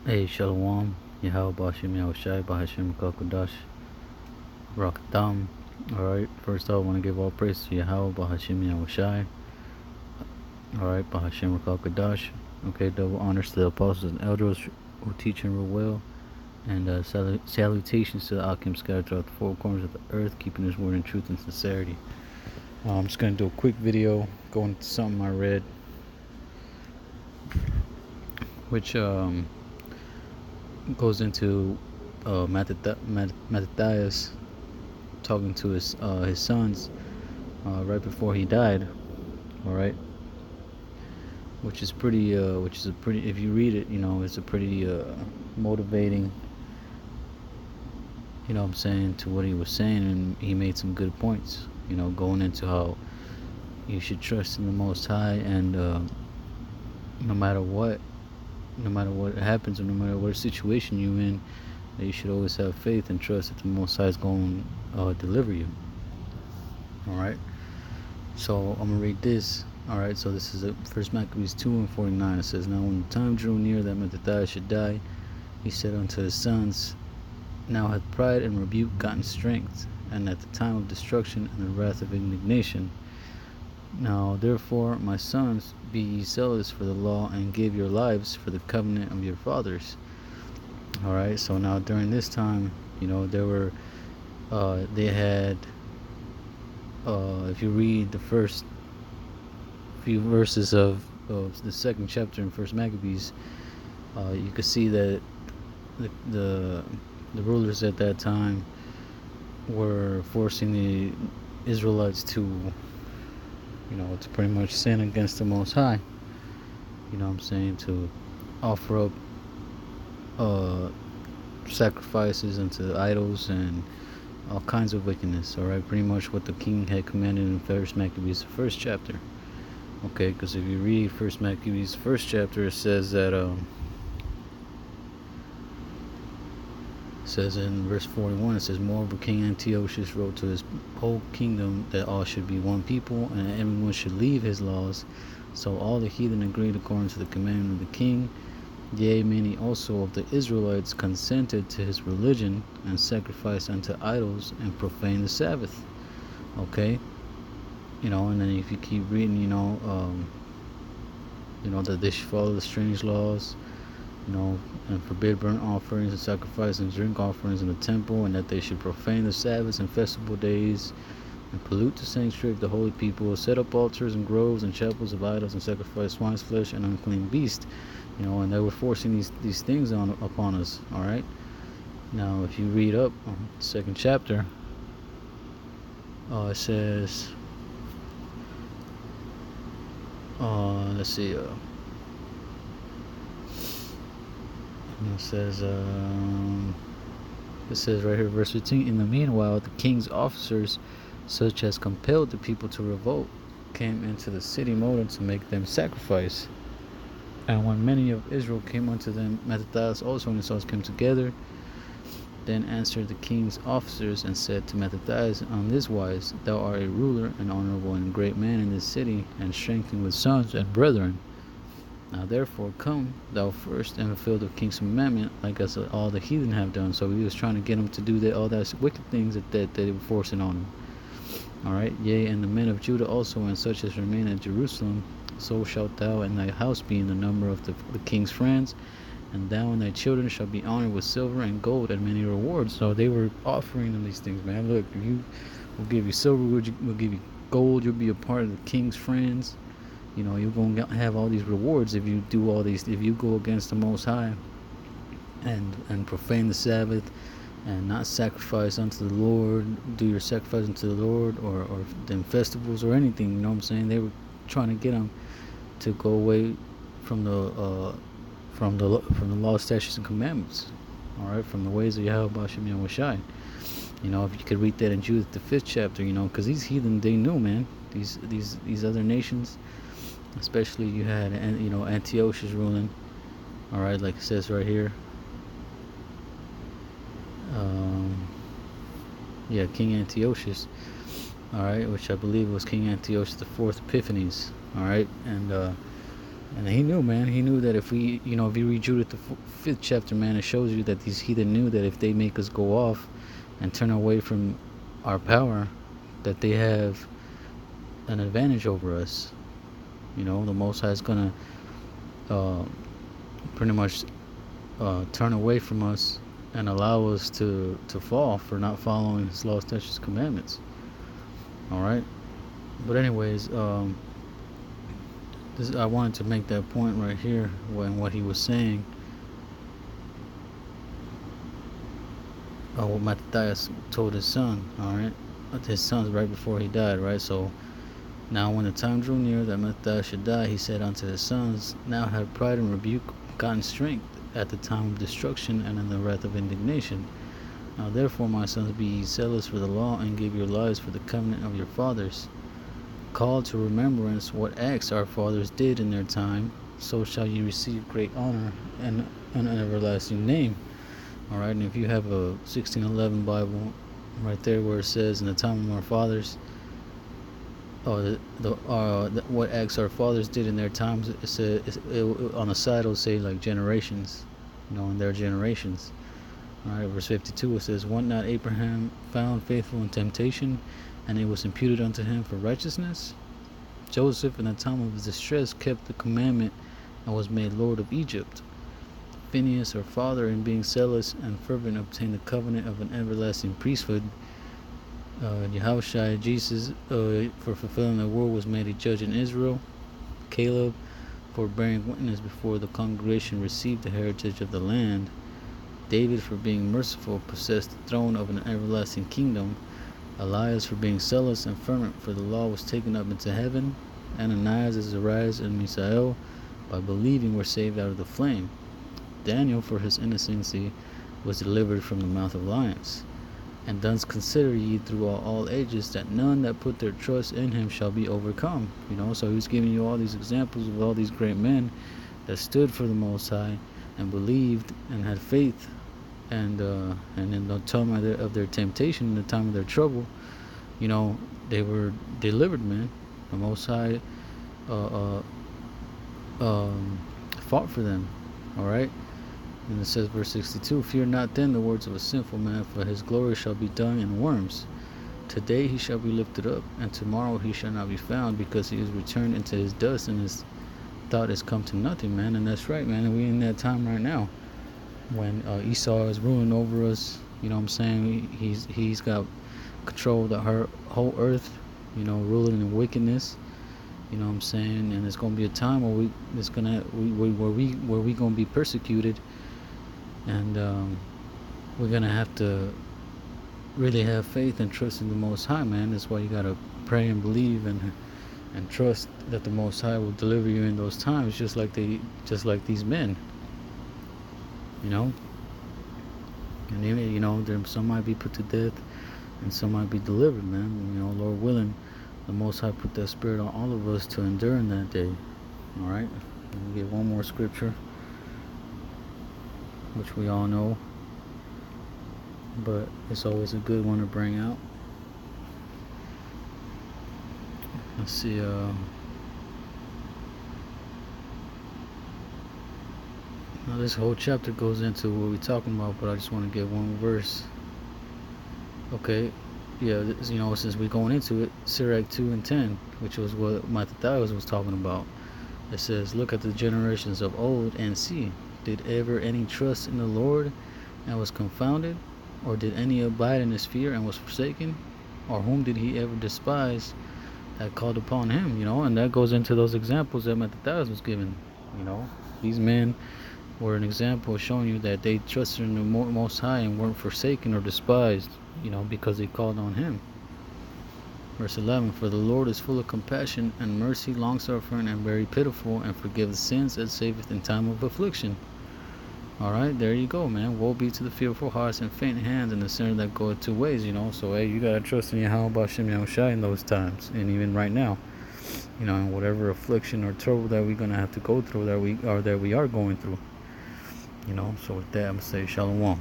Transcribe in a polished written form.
Hey, Shalom, YAHAWASHI, Bahashim QADASH, RAWCHAA. Alright, first off, I want to give all praise to Yahawah, Bahashim Yahushai. Alright, Bahashim QADASH. Okay, double honors to the apostles and elders who teach and rule well. And salutations to the Akim scattered throughout the four corners of the earth, keeping his word in truth and sincerity. I'm just going to do a quick video going to something I read, which goes into Mattathias talking to his sons right before he died. All right, which is a pretty, if you read it, it's a pretty motivating, what I'm saying, to what he was saying, and he made some good points, going into how you should trust in the Most High, and no matter what happens, or no matter what situation you're in, that you should always have faith and trust that the Most High is going to deliver you. All right, so I'm gonna read this. All right, so this is First Maccabees 2:49. It says, "Now when the time drew near that Mattathias should die, he said unto his sons, Now hath pride and rebuke gotten strength, and at the time of destruction and the wrath of indignation. Now therefore, my sons, be ye zealous for the law, and give your lives for the covenant of your fathers." All right, so now during this time, there were, they had, if you read the first few verses of the second chapter in First Maccabees, you could see that the rulers at that time were forcing the Israelites to pretty much sin against the Most High. To offer up sacrifices unto idols and all kinds of wickedness. All right, pretty much what the king had commanded in First Maccabees, the first chapter. Okay, because if you read First Maccabees, first chapter, it says that says in verse 41, it says, "Moreover, King Antiochus wrote to his whole kingdom that all should be one people, and that everyone should leave his laws. So all the heathen agreed according to the commandment of the king. Yea, many also of the Israelites consented to his religion, and sacrificed unto idols, and profaned the Sabbath." Okay, and then if you keep reading, that they should follow the strange laws, and forbid burnt offerings and sacrifice and drink offerings in the temple, and that they should profane the Sabbaths and festival days, and pollute the sanctuary of the holy people, set up altars and groves and chapels of idols, and sacrifice swine's flesh and unclean beast. And they were forcing these things upon us. All right. Now, if you read up on the second chapter, it says, let's see. It says right here, verse 15, "In the meanwhile, the king's officers, such as compelled the people to revolt, came into the city Moda to make them sacrifice. And when many of Israel came unto them, Mattathias also and his sons came together. Then answered the king's officers and said to Mattathias on this wise, Thou art a ruler, and honorable, and great man in this city, and strengthened with sons and brethren. Now therefore come thou first and fulfill the king's commandment, like as all the heathen have done." So he was trying to get them to do all that wicked things that they were forcing on them. All right, "Yea, and the men of Judah also, and such as remain at Jerusalem, so shalt thou and thy house be in the number of the king's friends, and thou and thy children shall be honored with silver and gold and many rewards." So they were offering them these things, man. Look, we'll give you silver, we'll give you gold, you'll be a part of the king's friends. You're going to have all these rewards if you do all these, if you go against the Most High and profane the Sabbath and not sacrifice unto the Lord, do your sacrifice unto the Lord, or them festivals or anything. You know what I'm saying? They were trying to get them to go away from the law, statutes, and commandments. All right, from the ways of Yahawah Shem Yahushai. If you could read that in Judith the 5th chapter, because these heathen, they knew, man. These other nations, especially you had, Antiochus ruling. All right, like it says right here. King Antiochus. All right, which I believe was King Antiochus the 4th Epiphanes. All right, and And he knew, man. He knew that if we, if you read Judith, the fifth chapter, man, it shows you that these heathen knew that if they make us go off and turn away from our power, that they have an advantage over us. The Most High is gonna pretty much turn away from us and allow us to fall for not following His law, statutes, commandments. All right. But anyways, I wanted to make that point right here when what he was saying. What Matthias told his son. All right, his sons right before he died. Right. So now, when the time drew near that Matthias should die, he said unto his sons, "Now have pride and rebuke gotten strength at the time of destruction and in the wrath of indignation. Now therefore, my sons, be ye zealous for the law, and give your lives for the covenant of your fathers. Call to remembrance what acts our fathers did in their time, so shall ye receive great honor and an everlasting name." All right, and if you have a 1611 Bible, right there where it says, "In the time of our fathers," what acts our fathers did in their times, on the side it'll say like generations, in their generations. All right, verse 52, it says, "Want not Abraham found faithful in temptation, and it was imputed unto him for righteousness? Joseph in the time of his distress kept the commandment and was made Lord of Egypt. Phinehas, our father, in being zealous and fervent, obtained the covenant of an everlasting priesthood. YAHAWASHI, Jesus, for fulfilling the word, was made a judge in Israel. Caleb, for bearing witness before the congregation, received the heritage of the land. David, for being merciful, possessed the throne of an everlasting kingdom. Elias, for being zealous and fervent for the law, was taken up into heaven. Ananias, Azarias, and Misael, by believing, were saved out of the flame. Daniel, for his innocency, was delivered from the mouth of lions. And thus consider ye throughout all ages that none that put their trust in him shall be overcome." So he's giving you all these examples of all these great men that stood for the Most High and believed and had faith, and in the time of their temptation, in the time of their trouble, they were delivered, man. The Most High fought for them. All right. And it says, verse 62, "Fear not then the words of a sinful man, for his glory shall be dung and worms. Today he shall be lifted up, and tomorrow he shall not be found, because he is returned into his dust, and his thought is come to nothing," man. And that's right, man. And we're in that time right now when Esau is ruling over us. He's got control of the whole earth, ruling in wickedness. And it's gonna be a time where we gonna be persecuted. And we're going to have to really have faith and trust in the Most High, man. That's why you got to pray and believe and trust that the Most High will deliver you in those times, just like these men. And even, some might be put to death and some might be delivered, man. Lord willing, the Most High put that spirit on all of us to endure in that day. All right, let me get one more scripture, which we all know, but it's always a good one to bring out. Let's see, now this whole chapter goes into what we're talking about, but I just want to get one verse. Okay, yeah, since we're going into it, Sirach 2:10, which was what Matthias was talking about. It says, "Look at the generations of old and see, did ever any trust in the Lord and was confounded? Or did any abide in his fear and was forsaken? Or whom did he ever despise that called upon him?" And that goes into those examples that Matthias was given. These men were an example showing you that they trusted in the Most High and weren't forsaken or despised, because they called on him. Verse 11, "For the Lord is full of compassion and mercy, long-suffering, and very pitiful, and forgiveth sins, and saveth in time of affliction." All right, there you go, man. Woe be to the fearful hearts and faint hands, and the sinner that goeth two ways. So hey, you gotta trust in YAHAWASHI in those times, and even right now, in whatever affliction or trouble that we're gonna have to go through, that we are going through. So with that, I'm gonna say shalom.